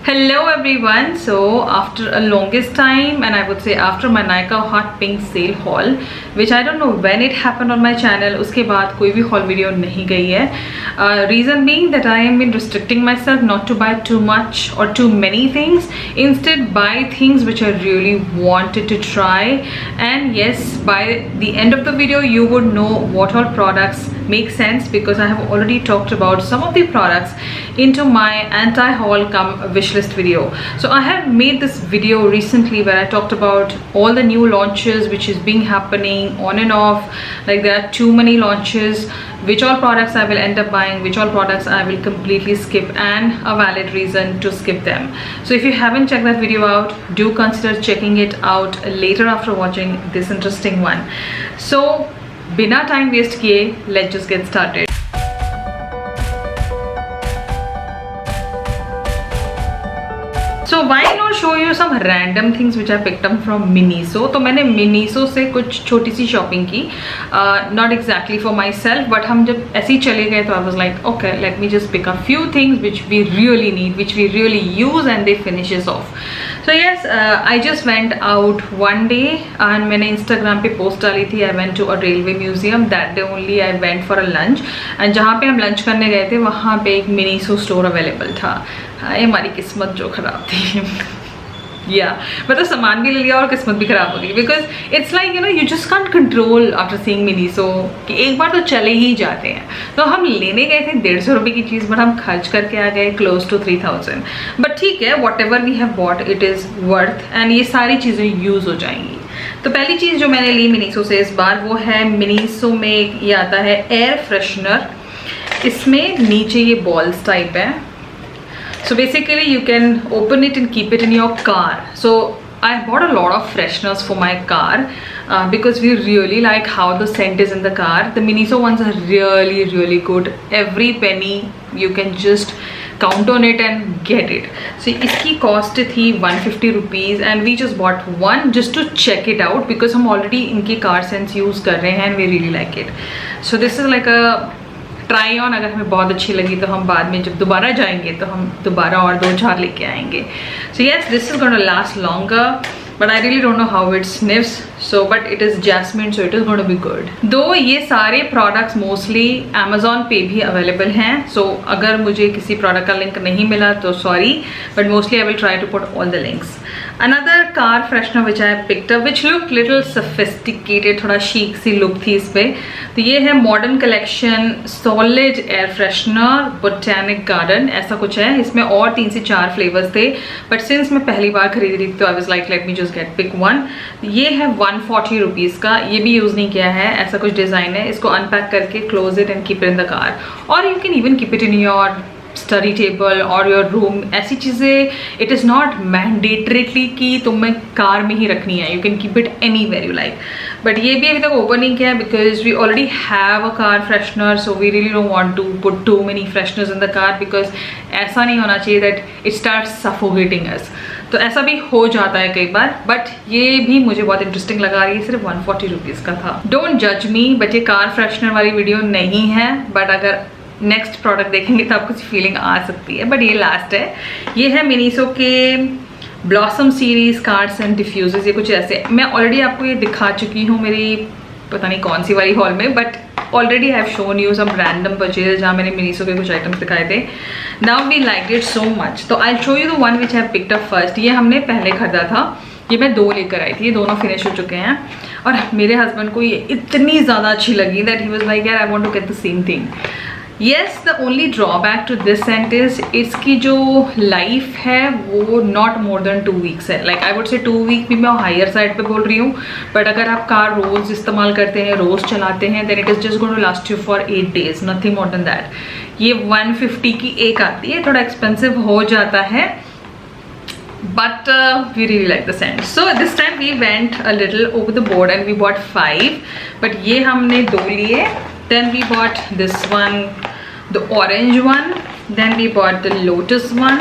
Hello everyone. So after a longest time, and I would say after my Nykaa hot pink sale haul, which I don't know when it happened on my channel, उसके बाद कोई भी haul video नहीं गई है. Reason being that I am been restricting myself not to buy too much or too many things. Instead, buy things which I really wanted to try. And yes, by the end of the video, you would know what all products make sense because I have already talked about some of the products into my anti-haul come wishlist video. So I have made this video recently where I talked about all the new launches which is being happening on and off, like there are too many launches, which all products I will end up buying, which all products I will completely skip, and a valid reason to skip them. So if you haven't checked that video out, do consider checking it out later after watching this interesting one. So बिना time waste किए let's just get started. So why not show you some random things which I picked up from Miniso. तो मैंने Miniso से कुछ छोटी सी shopping की, not exactly for myself, but हम जब ऐसे ही चले गए तो I was like, okay, let me just pick a few things which we really need, which we really use, and they finishes off. So yes, I just went out one day and मैंने Instagram पे post डाली थी. I went to a railway museum. That day only I went for a lunch, and जहाँ पे हम lunch करने गए थे वहाँ पे एक Miniso स्टोर अवेलेबल था. हाय हमारी किस्मत जो खराब थी. मतलब सामान भी ले लिया और किस्मत भी खराब हो गई, because it's like you just can't control after seeing Miniso कि एक बार तो चले ही जाते हैं. तो हम लेने गए थे 150 रुपये की चीज़, बट हम खर्च करके आ गए क्लोज टू 3000. बट ठीक है, whatever we have bought it is worth, and ये सारी चीज़ें यूज़ हो जाएंगी. तो पहली चीज़ जो मैंने ली मिनीसो से इस बार वो है, मिनीसो में ये आता है एयर फ्रेशनर. इसमें नीचे ये बॉल्स टाइप है. So basically you can open it and keep it in your car. So I bought a lot of fresheners for my car because we really like how the scent is in the car. The Miniso ones are really good. Every penny you can just count on it and get it. So इसकी cost थी 150 rupees and we just bought one just to check it out because हम already इनकी car sense use कर रहे हैं and we really like it. So this is like a try on. अगर हमें बहुत अच्छी लगी तो हम बाद में जब दोबारा जाएंगे तो हम दोबारा और 2-4 लेके आएंगे. So yes, this is going to last longer, but I really don't know how it sniffs. So but it is jasmine, so it is going to be good. दो ये सारे प्रोडक्ट्स मोस्टली अमेजोन पे भी available हैं. सो अगर मुझे किसी product का लिंक नहीं मिला तो sorry, but mostly I will try to put all the links. Another car freshener which I picked up, which looked little sophisticated, थोड़ा chic सी लुक थी इस पे. तो ये है modern collection solid air freshener botanic garden, ऐसा कुछ है. इसमें और 3 से 4 फ्लेवर्स थे, बट सिंस मैं पहली बार खरीद रही थी तो I was like let me just get pick one. ये है 140 रुपीज़ का. ये भी यूज़ नहीं किया है, ऐसा कुछ डिज़ाइन है. इसको अनपैक करके close it and keep it in the car, और you can even keep it in your study table और योर रूम. ऐसी चीज़ें इट इज़ नॉट मैंडेटरीली कि तुम्हें कार में ही रखनी है. You can keep it anywhere you like. But ये भी अभी तक ओपन नहीं किया है because we already have a car freshener. So we really don't want to put too many fresheners in the car because ऐसा नहीं होना चाहिए that it start suffocating us. तो ऐसा भी हो जाता है कई बार, बट ये भी मुझे बहुत इंटरेस्टिंग लगा. रही है, सिर्फ 140 रुपीज़ का था. डोंट जज मी, बट ये कार फ्रेशनर वाली वीडियो नहीं है. बट अगर नेक्स्ट प्रोडक्ट देखेंगे तो आपको फीलिंग आ सकती है, बट ये लास्ट है. ये है मिनीसो के blossom series cards and diffusers. ये कुछ ऐसे, मैं ऑलरेडी आपको ये दिखा चुकी हूँ मेरी पता नहीं कौन सी वाली हॉल में, but already I have shown you some random purchase जहाँ मैंने मिनीसो के कुछ आइटम्स दिखाए थे. Now we like it so much, तो I show you the one which I picked up first. ये हमने पहले खरीदा था, ये मैं 2 लेकर आई थी. ये दोनों फिनिश हो चुके हैं और मेरे हस्बैंड को ये इतनी ज़्यादा अच्छी लगी दैट ही वाज लाइक यार I want to get the same thing. Yes, the only drawback to this scent is इसकी जो लाइफ है वो नॉट मोर देन 2 वीक्स है. Like I would say 2 week भी मैं हायर साइड पे बोल रही हूँ, बट अगर आप कार रोज़ इस्तेमाल करते हैं, रोज़ चलाते हैं, then it is just going to last you for 8 days, nothing more than that. ये 150 की एक आती है, थोड़ा एक्सपेंसिव हो जाता है, but we really like the scent. So this time we went a little over the board and we bought 5, but ये हमने 2 लिए. Then we bought this one, the orange one. Then we bought the lotus one,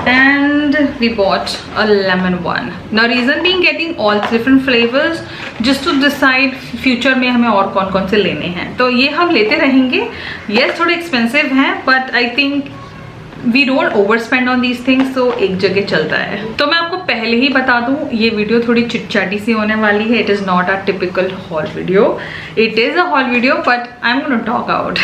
and we bought a lemon one. Now reason being getting all different flavors just to decide future में हमें और कौन कौन से लेने हैं. तो ये हम लेते रहेंगे. Yes, थोड़े expensive हैं, but I think we don't overspend on these things, तो एक जगह चलता है। तो मैं आपको पहले ही बता दूं, ये वीडियो थोड़ी चिटचाटी सी होने वाली है। It is not a typical hall video, it is a hall video, but I am gonna talk out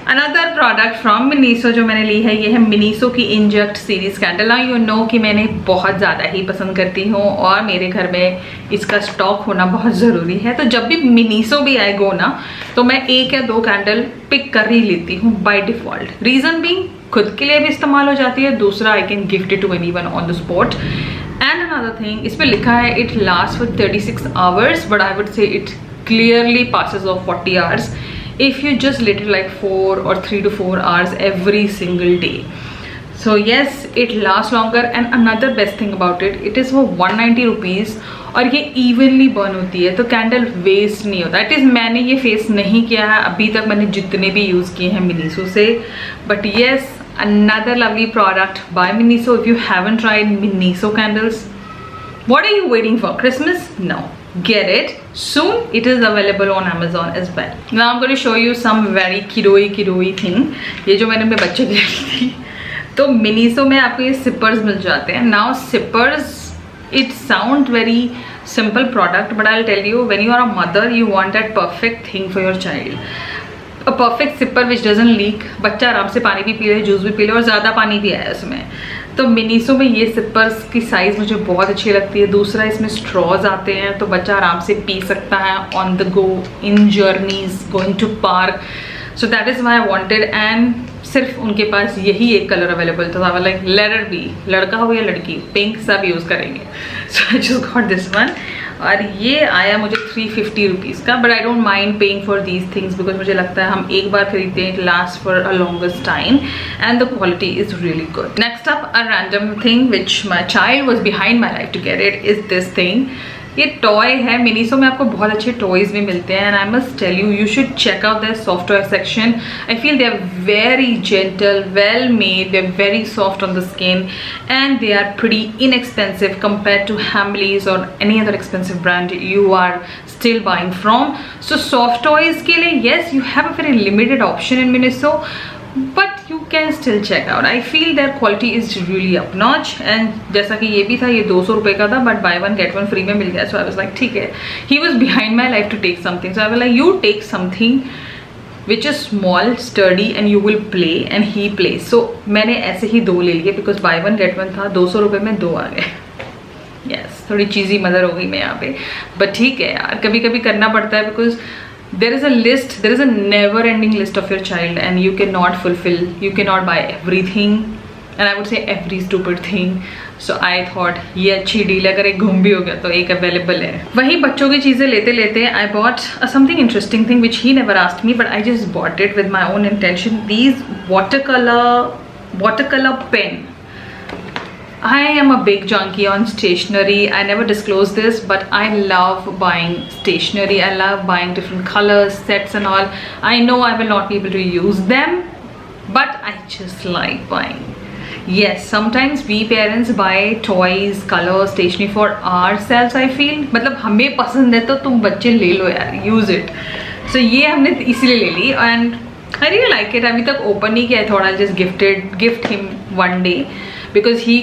another product from Miniso जो मैंने ली है। ये है मिनीसो की inject series candle. Now you know कि मैंने बहुत ज़्यादा ही पसंद करती हूँ और मेरे घर में इसका स्टॉक होना बहुत ज़रूरी है। तो जब भी मिनीसो भी आए गो ना, तो मैं 1 या 2 कैंडल पिक कर ही लेती हूँ बाय डिफ़ॉल्ट। रीज़न भी खुद के लिए भी इस्तेमाल हो जाती है, दूसरा I can gift it to anyone on the spot. And another thing, इस पर लिखा है it last for 36 hours, but I would say it clearly passes of 40 hours if you just lit it like 4 or 3 to 4 hours every single day. So yes, it lasts longer, and another best thing about it, it is for 190 rupees और ये evenly burn होती है, तो candle waste नहीं होता। Eight is मैंने ये face नहीं किया है अभी तक, मैंने जितने भी यूज़ किए हैं मिनीसो से। But yes, another lovely product by Miniso. If you haven't tried Miniso candles, what are you waiting for? Christmas? No. Get it soon. It is available on Amazon as well. Now I'm going to show you some very kidoi thing. ये जो मैंने अपने बच्चे के लिए ली थी, तो Miniso में आपको ये सिपर्स मिल जाते हैं। Now sippers, it sound very simple product, but I'll tell you, when you are a mother, you want that perfect thing for your child. A perfect sipper which doesn't leak. बच्चा आराम से पानी भी P ले, juice भी P ले और ज़्यादा पानी भी आया उसमें। तो मिनीसो में ये सिपर्स की साइज़ मुझे बहुत अच्छी लगती है। दूसरा, इसमें स्ट्रॉज आते हैं, तो बच्चा आराम से पी सकता है on the go, in journeys, going to park. So that is my wanted, and सिर्फ उनके पास यही एक कलर अवेलेबल था। I like let it be, लड़का हो या लड़की, पिंक सब यूज़ करेंगे। So I just got this one, और ये आया मुझे 350 रुपीज़ का। But I don't mind paying for these things, because मुझे लगता है हम एक बार खरीदते हैं, it last for a longest time and the quality is really good. Next up, a random thing which my child was behind my life to get it is this thing. ये toy है। Miniso में आपको बहुत अच्छे toys भी मिलते हैं, and I must tell you, you should check out that soft toy section. I feel they are very gentle, well made, they are very soft on the skin, and they are pretty inexpensive compared to Hamleys or any other expensive brand you are still buying from. So soft toys के लिए yes, you have a very limited option in Miniso, but you can still check out. I feel their quality is really up notch, and जैसा कि ये भी था, ये 200 रुपये का था, but buy one get one free में मिल गया। So I was like ठीक है, he was behind my life to take something, so I was like you take something which is small, sturdy, and you will play, and he plays. So मैंने ऐसे ही 2 ले लिए, because buy one get one था, 200 रुपये में 2 आ गए। Yes, थोड़ी चीज़ी mother हो गई मैं यहाँ पे, but ठीक है यार, कभी कभी करना पड़ता है, because there is a list, there is a never ending list of your child, and you cannot fulfill, you cannot buy everything, and I would say every stupid thing. So I thought ये अच्छी deal है, अगर एक घूम भी हो गया तो एक अवेलेबल है। वही बच्चों की चीज़ें लेते लेते I bought something interesting thing which he never asked me, but I just bought it with my own intention. These watercolor pen. I am a big junkie on stationery. I never disclose this, but I love buying stationery. I love buying different colors, sets and all. I know I will not be able to use them, but I just like buying. Yes, sometimes we parents buy toys, colors, stationery for ourselves. I feel मतलब हमें पसंद है तो तुम बच्चे ले लो यार, use it. So ये हमने इसीलिए ले ली, and I really like it. अभी तक open नहीं किया, I thought I'll just gift him one day, because he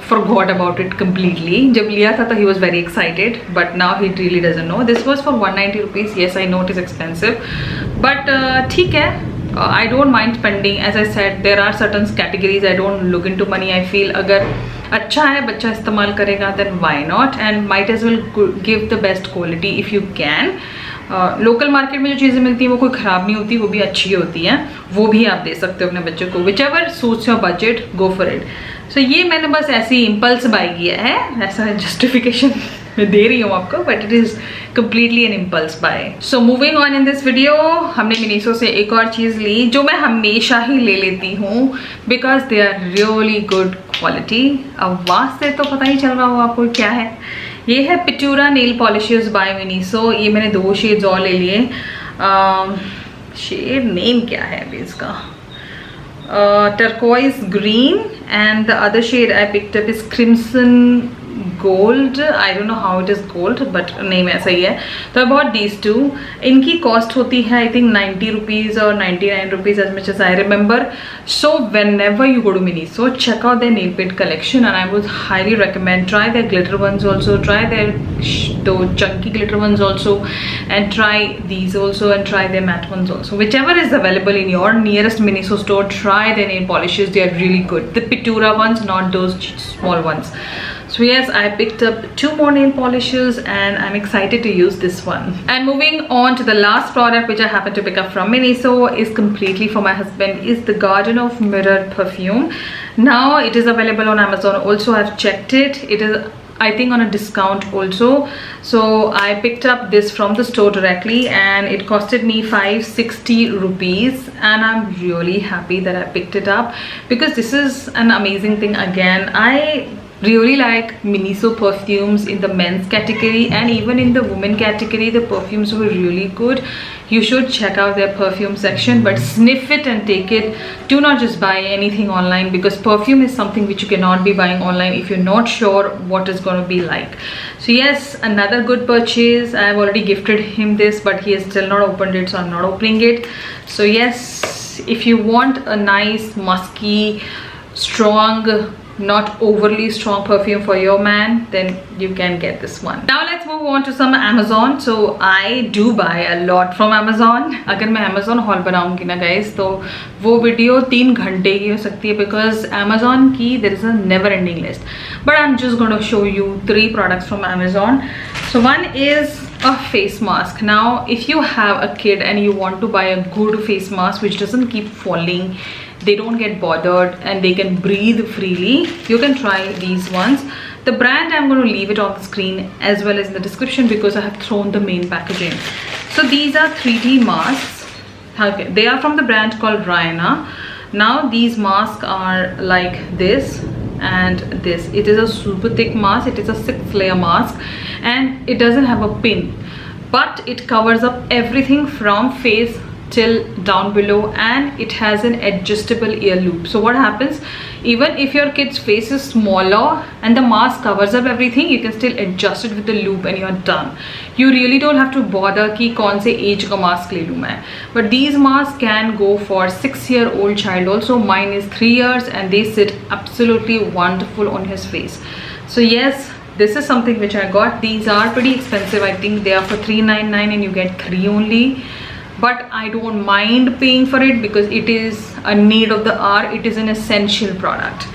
forgot about it completely. जब लिया था तो he was very excited, but now he really doesn't know. This was for 190 rupees. Yes, I know it is expensive, but ठीक है. I don't mind spending. As I said, there are certain categories I don't look into money. I feel अगर अच्छा है, बच्चा इस्तेमाल करेगा, then why not? And might as well give the best quality if you can. Local market में जो चीज़ें मिलती हैं वो कोई ख़राब नहीं होती, वो भी अच्छी होती हैं, वो भी आप दे सकते हो अपने बच्चों को। whichever suits your budget, go for it. So ये मैंने बस ऐसी इम्पल्स बाय किया है, ऐसा जस्टिफिकेशन मैं दे रही हूँ आपको, but it is completely an impulse buy. So moving on in this video, हमने मिनीसो से एक और चीज़ ली जो मैं हमेशा ही ले लेती हूँ, because they are really good quality. आवाज़ से तो पता ही चल रहा हो आपको क्या है। ये है पिटूरा नेल पॉलिशेस बाय मिनीसो। ये मैंने 2 शेड्स और ले लिए। शेड नेम क्या है अभी इसका? turquoise green, and the other shade I picked up is crimson gold. I don't know how it is gold, but name ऐसा ही है. तो I bought these two. इनकी cost होती है I think 90 rupees or 99 rupees as much as I remember. So whenever you go to Miniso, check out their nail paint collection, and I would highly recommend. Try their glitter ones also. Try their chunky glitter ones also, and try these also, and try their matte ones also. Whichever is available in your nearest Miniso store, try their nail polishes. They are really good. The Pitura ones, not those small ones. So yes, I picked up 2 more nail polishes and I'm excited to use this one. And moving on to the last product which I happened to pick up from Miniso, is completely for my husband, is the Garden of Mirror perfume. Now it is available on Amazon also. I've checked it. It is I think on a discount also. So I picked up this from the store directly and it costed me 560 rupees, and I'm really happy that I picked it up because this is an amazing thing. Again, I really like Miniso perfumes in the men's category, and even in the women category the perfumes were really good. You should check out their perfume section, but sniff it and take it. Do not just buy anything online, because perfume is something which you cannot be buying online if you're not sure what it's going to be like. So yes, another good purchase. I have already gifted him this, but he has still not opened it, so I'm not opening it. So yes, if you want a nice musky, strong, not overly strong perfume for your man, then you can get this one. Now let's move on to some Amazon. So I do buy a lot from Amazon. अगर मैं Amazon haul बनाऊंगी ना guys, तो वो video 3 घंटे की हो सकती है, because Amazon की there is a never ending list. But I'm just going to show you 3 products from Amazon. So one is a face mask. Now if you have a kid and you want to buy a good face mask which doesn't keep falling, they don't get bothered, and they can breathe freely, you can try these ones. The brand I'm going to leave it on the screen as well as in the description, because I have thrown the main packaging. So these are 3D masks. Okay, they are from the brand called Ryana. Now these masks are like this and this. It is a super thick mask. It is a 6-layer mask, and it doesn't have a pin, but it covers up everything from face till down below, and it has an adjustable ear loop. So what happens, even if your kid's face is smaller and the mask covers up everything, you can still adjust it with the loop and you're done. You really don't have to bother ki kaun se age ka mask le lu main. But these masks can go for 6-year-old child also. Mine is 3 years and they sit absolutely wonderful on his face. So yes, this is something which I got. These are pretty expensive. I think they are for $3.99 and you get 3 only. But I don't mind paying for it because it is a need of the hour. It is an essential product.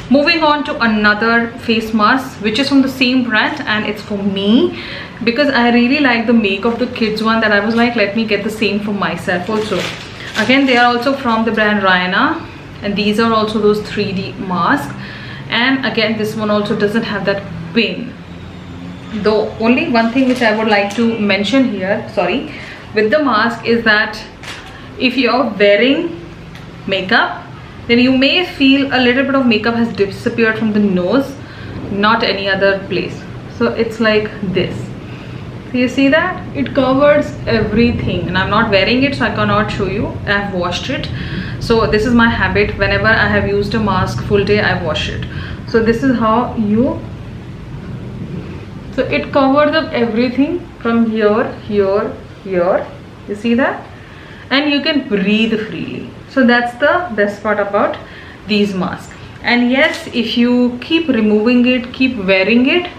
Moving on to another face mask which is from the same brand, and it's for me because I really like the make of the kids one, that I was like, let me get the same for myself also. Again, they are also from the brand Ryana, and these are also those 3D masks. And again, this one also doesn't have that pin. The only one thing which I would like to mention here, with the mask, is that if you're wearing makeup, then you may feel a little bit of makeup has disappeared from the nose, not any other place. So it's like this. So you see that it covers everything, and I'm not wearing it, so I cannot show you. I've washed it. So this is my habit. Whenever I have used a mask full day, I wash it. So this is how you, so it covers up everything from here, here, here. You see that? And you can breathe freely. So that's the best part about these masks. And yes, if you keep removing it, keep wearing it,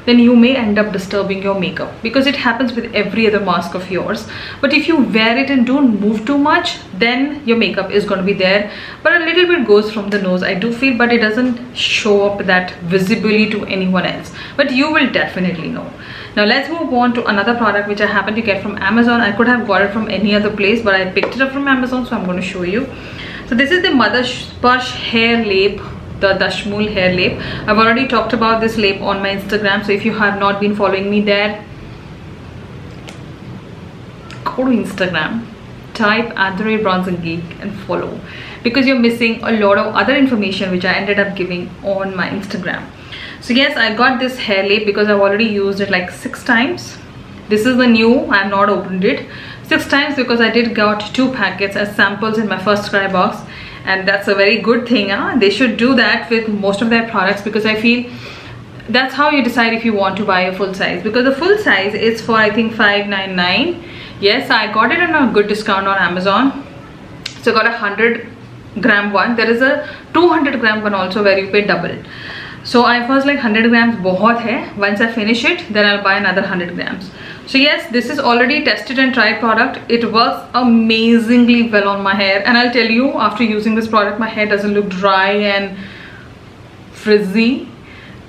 then you may end up disturbing your makeup, because it happens with every other mask of yours. But if you wear it and don't move too much, then your makeup is going to be there, but a little bit goes from the nose, I do feel, but it doesn't show up that visibly to anyone else, but you will definitely know. Now let's move on to another product which I happen to get from Amazon. I could have got it from any other place, but I picked it up from Amazon, so I'm going to show you. So this is the Mother Sparsh hair lape, the Dashmul hair lape. I've already talked about this lape on my Instagram, so if you have not been following me there, go to Instagram, type @BronzeandGeek and follow, because you're missing a lot of other information which I ended up giving on my Instagram. So yes, I got this hair lape because I've already used it like 6 times. This is the new, I have not opened it 6 times because I did got 2 packets as samples in my first try box, and that's a very good thing. They should do that with most of their products, because I feel that's how you decide if you want to buy a full size, because the full size is for I think $5.99. Yes, I got it on a good discount on Amazon. So I got a 100-gram one. There is a 200-gram one also where you pay double. So I was like 100 grams bahut hai. Once I finish it, then I'll buy another 100 grams. So yes, this is already tested and tried product. It works amazingly well on my hair, and I'll tell you, after using this product, my hair doesn't look dry and frizzy,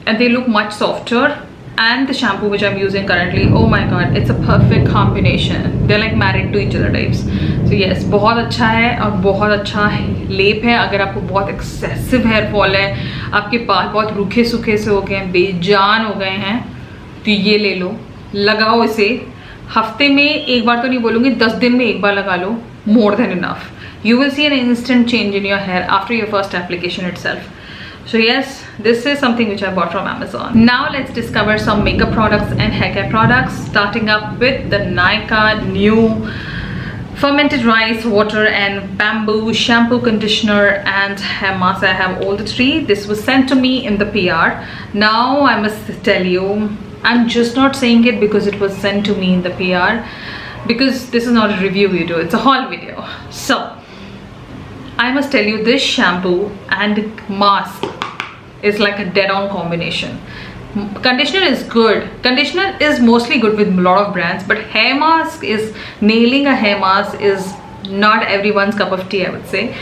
and they look much softer. And the shampoo which I'm using currently, oh my god, it's a perfect combination. They're like married to each other types. So yes, बहुत अच्छा है और बहुत अच्छा लेप है. अगर आपको बहुत एक्सेसिव हेयर फॉल है, आपके बाल बहुत रूखे सूखे से हो गए हैं, बेजान हो गए हैं, तो ये ले लो, लगाओ इसे. हफ्ते में एक बार तो नहीं बोलूँगी, 10 दिन में एक बार लगा लो, more than enough. You will see an instant change in your hair after your first application itself. So yes, this is something which I bought from Amazon. Now let's discover some makeup products and hair care products, starting up with the Nykaa new fermented rice, water and bamboo shampoo, conditioner and hair mask. I have all the three. This was sent to me in the PR. Now I must tell you, I'm just not saying it because it was sent to me in the PR, because this is not a review video, it's a haul video. So I must tell you, this shampoo and mask is like a dead-on combination. Conditioner is good. Conditioner is mostly good with a lot of brands, but hair mask is, nailing a hair mask is not everyone's cup of tea, I would say.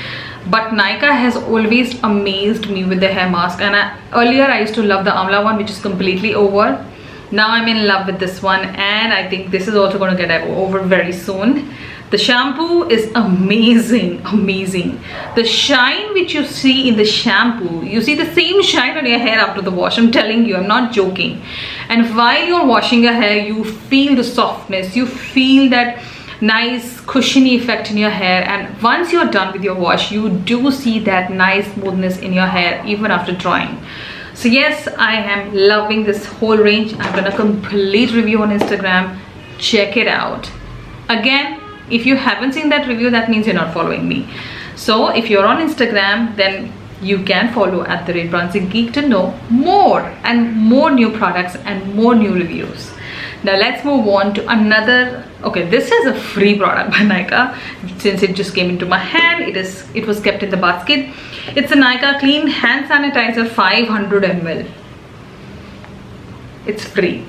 But Nykaa has always amazed me with the hair mask, and earlier I used to love the Amla one, which is completely over. Now I'm in love with this one, and I think this is also going to get over very soon. The shampoo is amazing, amazing. The shine which you see in the shampoo, you see the same shine on your hair after the wash. I'm telling you, I'm not joking. And while you're washing your hair, you feel the softness, you feel that nice cushiony effect in your hair, and once you're done with your wash, you do see that nice smoothness in your hair even after drying. So yes, I am loving this whole range. I've done a complete review on Instagram. Check it out. Again, if you haven't seen that review, that means you're not following me. So if you're on Instagram, then you can follow @BronzingGeek to know more and more new products and more new reviews. Now let's move on to another. Okay, this is a free product by Nykaa. Since it just came into my hand, it was kept in the basket. It's a Nykaa Clean Hand Sanitizer 500 ml. It's free.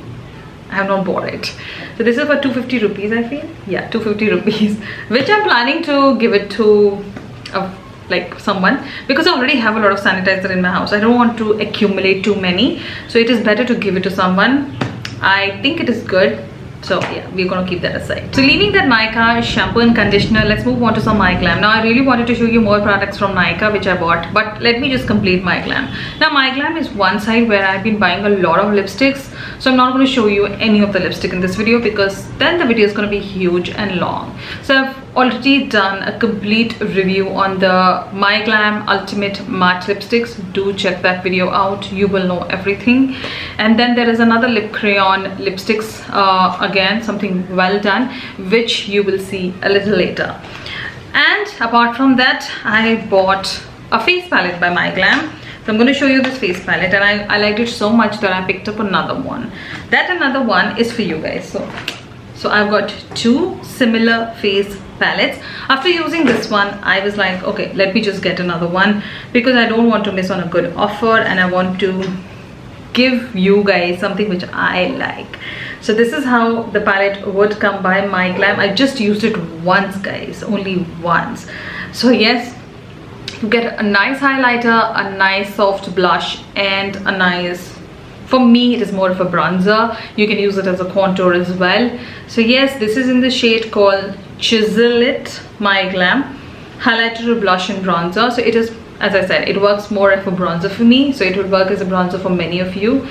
I have not bought it. So this is for 250 rupees, I feel. Yeah, 250 rupees, which I'm planning to give it to like someone, because I already have a lot of sanitizer in my house. I don't want to accumulate too many, so it is better to give it to someone. I think it is good. So yeah, we're gonna keep that aside. So leaving that Nykaa shampoo and conditioner, let's move on to some MyGlam. Now I really wanted to show you more products from Nykaa which I bought, but let me just complete MyGlam. Now MyGlam is one side where I've been buying a lot of lipsticks, so I'm not going to show you any of the lipstick in this video, because then the video is going to be huge and long. So I've already done a complete review on the MyGlam Ultimate Matte Lipsticks. Do check that video out, you will know everything. And then there is another lip crayon lipsticks, again something well done, which you will see a little later. And apart from that, I bought a face palette by MyGlam. So I'm going to show you this face palette, and I liked it so much that I picked up another one. That another one is for you guys. So I've got two similar face palettes. After using this one, I was like, okay, let me just get another one, because I don't want to miss on a good offer, and I want to give you guys something which I like. So this is how the palette would come by MyGlam. I just used it once, guys, only once. So yes, you get a nice highlighter, a nice soft blush, and a nice, for me it is more of a bronzer. You can use it as a contour as well. So yes, this is in the shade called Chisel It MyGlam highlighter, blush and bronzer. So it is, as I said, it works more of a bronzer for me, so it would work as a bronzer for many of you.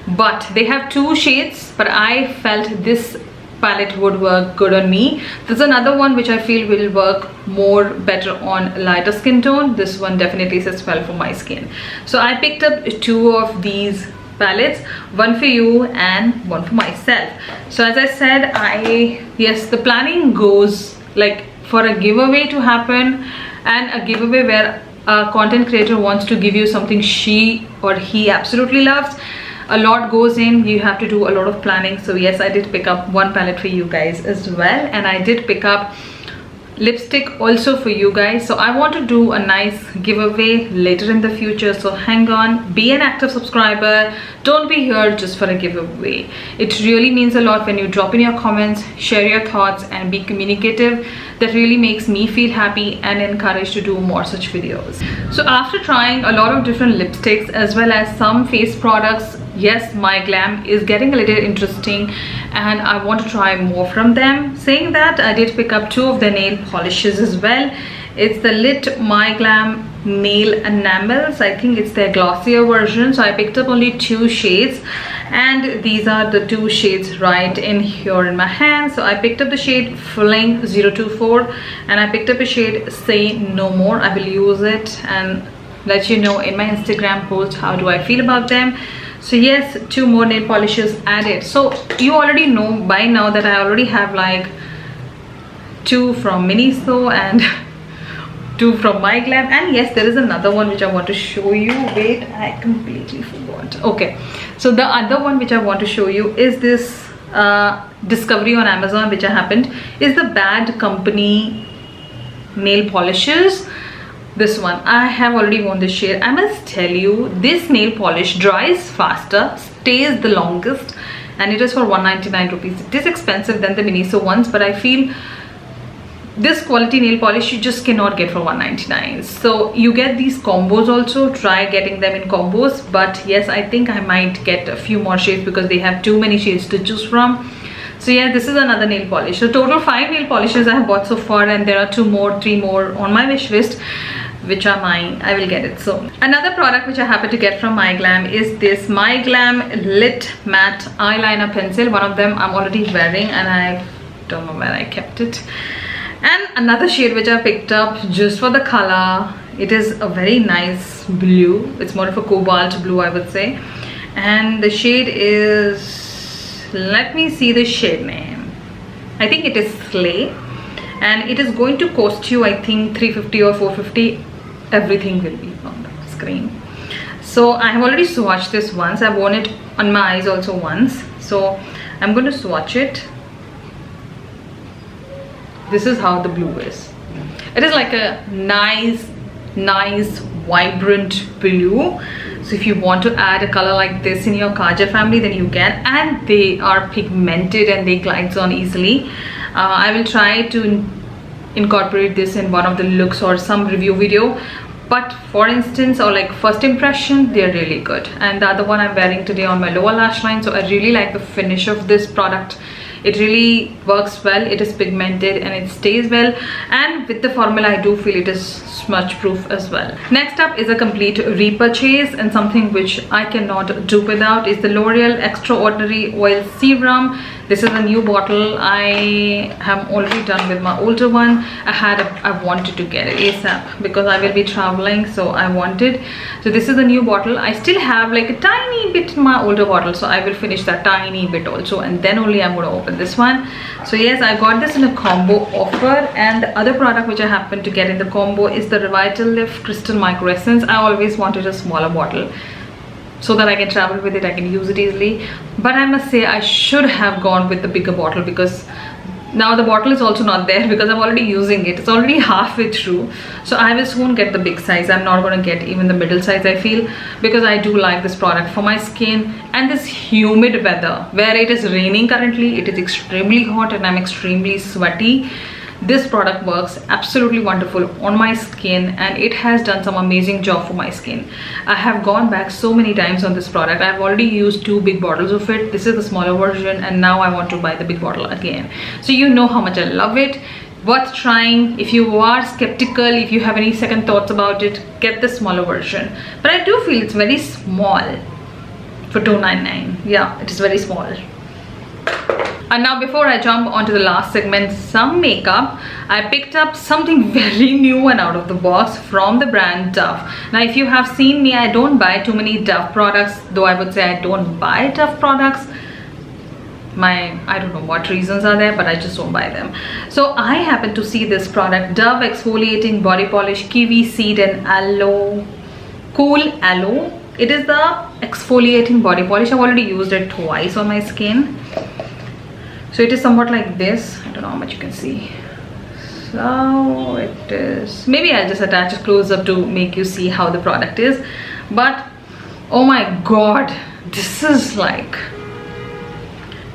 But they have two shades, but I felt this palette would work good on me. There's another one which I feel will work more better on lighter skin tone. This one definitely sits well for my skin. So I picked up two of these palettes, one for you and one for myself. So as I said, yes, the planning goes like for a giveaway to happen, and a giveaway where a content creator wants to give you something she or he absolutely loves. a lot goes in, you have to do a lot of planning. So yes, I did pick up one palette for you guys as well, and I did pick up lipstick also for you guys. So I want to do a nice giveaway later in the future, so hang on, be an active subscriber, don't be here just for a giveaway. It really means a lot when you drop in your comments, share your thoughts and be communicative. That really makes me feel happy and encouraged to do more such videos. So after trying a lot of different lipsticks as well as some face products, yes, My Glam is getting a little interesting and I want to try more from them. Saying that, I did pick up 2 of the nail polishes as well. It's the Lit My Glam nail enamels. I think it's their glossier version, so I picked up only 2 shades, and these are the 2 shades right in here in my hand. So I picked up the shade Fling 024 and I picked up a shade Say No More. I will use it and let you know in my Instagram post how do I feel about them. So yes, 2 more nail polishes added. So you already know by now that I already have like 2 from Miniso and 2 from My Glam, and yes, there is another one which I want to show you. Wait, I completely forgot. Okay, so the other one which I want to show you is this discovery on Amazon which I happened, is the Bad Company nail polishes. This one, I have already worn this shade. I must tell you, this nail polish dries faster, stays the longest, and it is for 199 rupees. It is expensive than the Miniso ones, but I feel this quality nail polish you just cannot get for 199. So you get these combos also. Try getting them in combos. But yes, I think I might get a few more shades because they have too many shades to choose from. So yeah, this is another nail polish. So total 5 nail polishes I have bought so far, and there are 2 more, 3 more on my wish list, which are mine. I will get it soon. Another product which I happen to get from My Glam is this My Glam Lit Matte Eyeliner Pencil. One of them I'm already wearing and I don't know where I kept it. And another shade which I picked up just for the color. It is a very nice blue. It's more of a cobalt blue, I would say. And the shade is, let me see the shade name. I think it is Slay. And it is going to cost you, I think, 350 or 450. Everything will be on the screen. So I have already swatched this once. I've worn it on my eyes also once. So I'm going to swatch it. This is how the blue is. It is like a nice vibrant blue. So if you want to add a color like this in your Kajal family, then you can. And they are pigmented and they glides on easily. I will try to incorporate this in one of the looks or some review video. But for instance, or like first impression, they're really good. And the other one I'm wearing today on my lower lash line. So I really like the finish of this product. It really works well. It is pigmented and it stays well, and with the formula I do feel it is smudge proof as well. Next up is a complete repurchase, and something which I cannot do without is the L'Oreal Extraordinary Oil Serum. This is a new bottle. I have already done with my older one. I wanted to get it ASAP because I will be traveling, so I wanted. So this is a new bottle. I still have like a tiny bit in my older bottle, so I will finish that tiny bit also, and then only I'm going to open this one. So yes, I got this in a combo offer, and the other product which I happened to get in the combo is the Revitalift Crystal Micro Essence. I always wanted a smaller bottle so that I can travel with it, I can use it easily. But I must say I should have gone with the bigger bottle, because now the bottle is also not there because I'm already using it. It's already halfway through. So I will soon get the big size. I'm not going to get even the middle size, I feel, because I do like this product for my skin. And this humid weather where it is raining currently, it is extremely hot and I'm extremely sweaty. This product works absolutely wonderful on my skin, and it has done some amazing job for my skin. I have gone back so many times on this product. I've already used 2 big bottles of it. This is the smaller version, and now I want to buy the big bottle again. So you know how much I love it. Worth trying. If you are skeptical, if you have any second thoughts about it, get the smaller version. But I do feel it's very small for $2.99. Yeah, it is very small. And now before I jump onto the last segment, some makeup, I picked up something very new and out of the box from the brand Dove. Now if you have seen me, I don't buy too many Dove products, though I would say I don't buy Dove products. I don't know what reasons are there, but I just don't buy them. So I happen to see this product, Dove Exfoliating Body Polish Kiwi Seed and Aloe, Cool Aloe. It is the exfoliating body polish. I've already used it twice on my skin. So it is somewhat like this. I don't know how much you can see. So it is, maybe I'll just attach it close up to make you see how the product is. But oh my god, this is like,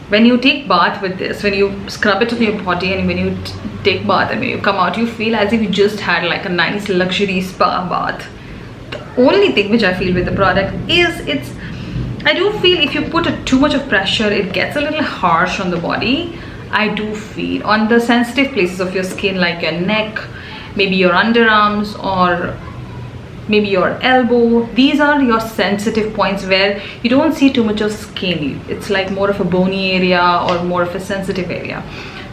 when you take bath with this, when you scrub it on your body and when you take bath and when you come out, you feel as if you just had like a nice luxury spa bath. The only thing which I feel with the product is I do feel if you put too much of pressure, it gets a little harsh on the body. I do feel on the sensitive places of your skin, like your neck, maybe your underarms, or maybe your elbow. These are your sensitive points where you don't see too much of skin. It's like more of a bony area or more of a sensitive area.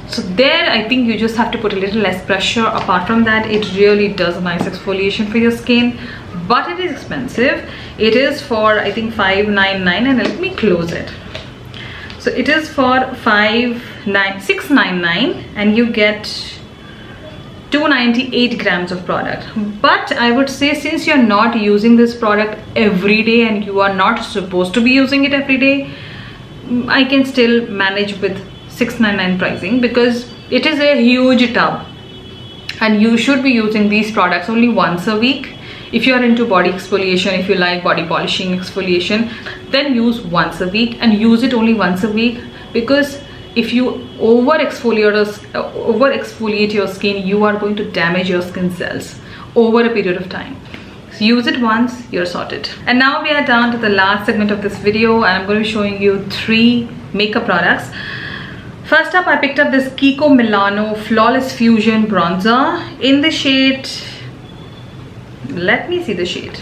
So there I think you just have to put a little less pressure. Apart from that, it really does a nice exfoliation for your skin, but it is expensive. It is for I think $5.99, and let me close it. So it is for $6.99 and you get 298 grams of product. But I would say, since you're not using this product every day and you are not supposed to be using it every day, I can still manage with $6.99 pricing, because it is a huge tub and you should be using these products only once a week. If you are into body exfoliation, if you like body polishing exfoliation, then use once a week, and use it only once a week, because if you over exfoliate your skin, you are going to damage your skin cells over a period of time. So use it once, you're sorted. And now we are down to the last segment of this video, and I'm going to be showing you 3 makeup products. First up, I picked up this Kiko Milano Flawless Fusion Bronzer in the shade, let me see the shade,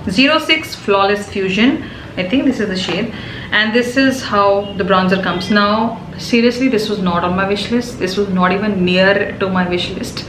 06 Flawless Fusion. I think this is the shade, and this is how the bronzer comes. Now seriously, this was not on my wish list. This was not even near to my wish list.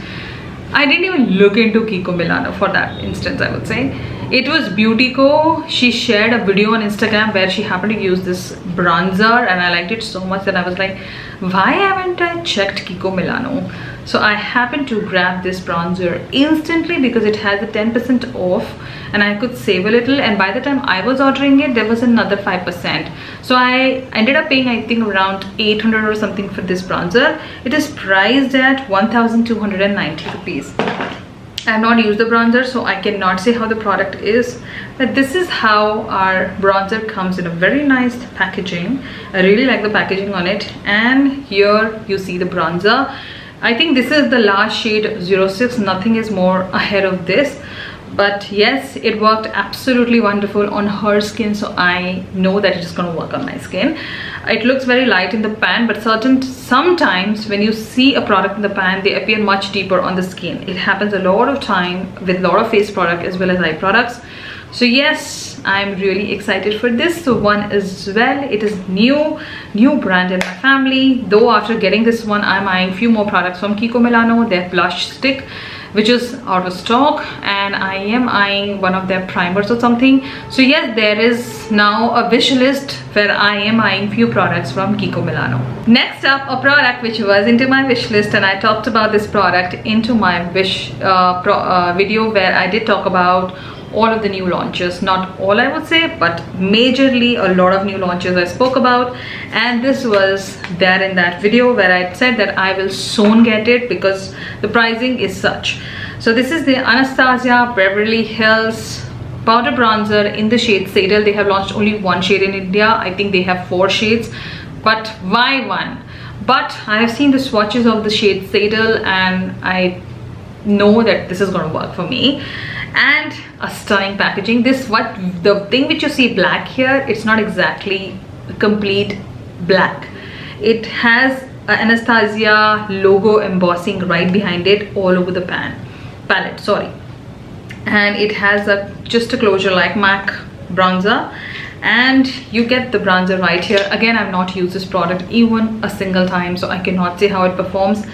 I didn't even look into Kiko Milano for that instance, I would say. It was Beautyco. She shared a video on Instagram where she happened to use this bronzer, and I liked it so much that I was like, why haven't I checked Kiko Milano? So I happened to grab this bronzer instantly because it has a 10% off and I could save a little, and by the time I was ordering it, there was another 5%. So I ended up paying I think around 800 or something for this bronzer. It is priced at 1,290 rupees. I have not used the bronzer, so I cannot say how the product is, but this is how our bronzer comes in a very nice packaging. I really like the packaging on it, and here you see the bronzer. I think this is the last shade, 06. Nothing is more ahead of this, but yes, it worked absolutely wonderful on her skin, so I know that it is going to work on my skin. It looks very light in the pan, but sometimes when you see a product in the pan, they appear much deeper on the skin. It happens a lot of time with a lot of face product as well as eye products. So yes, I'm really excited for this one as well. It is new brand in my family, though after getting this one, I'm eyeing few more products from Kiko Milano, their blush stick, which is out of stock, and I am eyeing one of their primers or something. So yes, there is now a wish list where I am eyeing few products from Kiko Milano. Next up, a product which was into my wish list, and I talked about this product into my wish video where I did talk about all of the new launches. Not all, I would say, but majorly a lot of new launches I spoke about, and this was there in that video where I said that I will soon get it because the pricing is such. So this is the Anastasia Beverly Hills powder bronzer in the shade Sandal. They have launched only one shade in India. I think they have 4 shades, but why one? But I have seen the swatches of the shade Sandal, and I know that this is going to work for me. And a stunning packaging. The thing which you see black here, it's not exactly complete black. It has an Anastasia logo embossing right behind it all over the palette, sorry. And it has just a closure like MAC bronzer, and you get the bronzer right here. Again, I've not used this product even a single time, so I cannot say how it performs,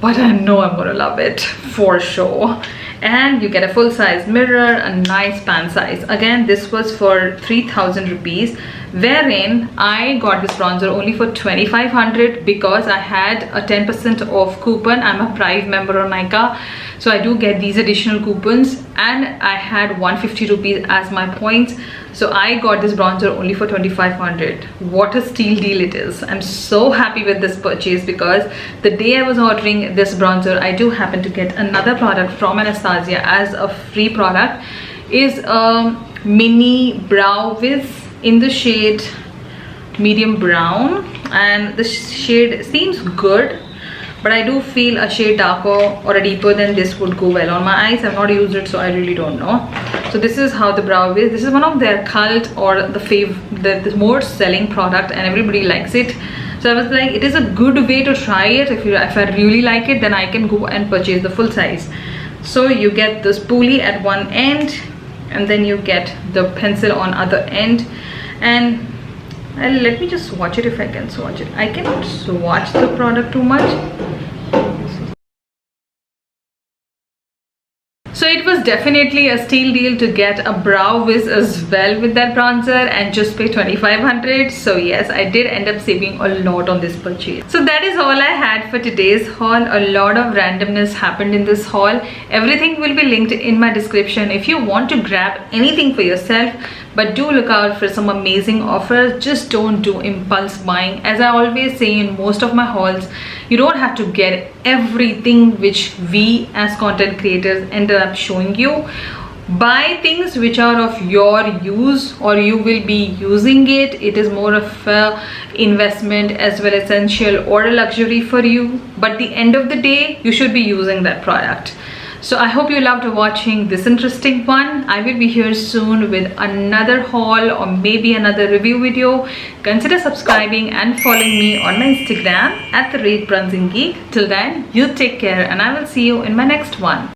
but I know I'm gonna love it for sure. And you get a full-size mirror, a nice pan size. Again, this was for 3,000 rupees, wherein I got this bronzer only for 2,500 because I had a 10% off coupon. I'm a Prime member on Nykaa, So I do get these additional coupons, and I had 150 rupees as my points. So I got this bronzer only for 2500. What a steal deal it is. I'm so happy with this purchase, because the day I was ordering this bronzer, I do happen to get another product from Anastasia as a free product. Is a mini brow wiz in the shade medium brown, and the shade seems good, but I do feel a shade darker or a deeper than this would go well on my eyes. I've not used it, so I really don't know. So this is how the brow is. This is one of their cult or the more selling product, and everybody likes it. So I was like, it is a good way to try it. If I really like it, then I can go and purchase the full size. So you get the spoolie at one end, and then you get the pencil on other end. And let me just swatch it if I can swatch it. I cannot swatch the product too much. So it was definitely a steal deal to get a brow wiz as well with that bronzer and just pay 2500. So yes, I did end up saving a lot on this purchase. So that is all I had for today's haul. A lot of randomness happened in this haul. Everything will be linked in my description if you want to grab anything for yourself. But do look out for some amazing offers. Just don't do impulse buying. As I always say in most of my hauls, you don't have to get everything which we as content creators ended up showing you. Buy things which are of your use, or you will be using it. It is more of a investment as well as essential or a luxury for you, but at the end of the day you should be using that product. So I hope you loved watching this interesting one. I will be here soon with another haul or maybe another review video. Consider subscribing and following me on my Instagram at @BronzingGeek. Till then, you take care, and I will see you in my next one.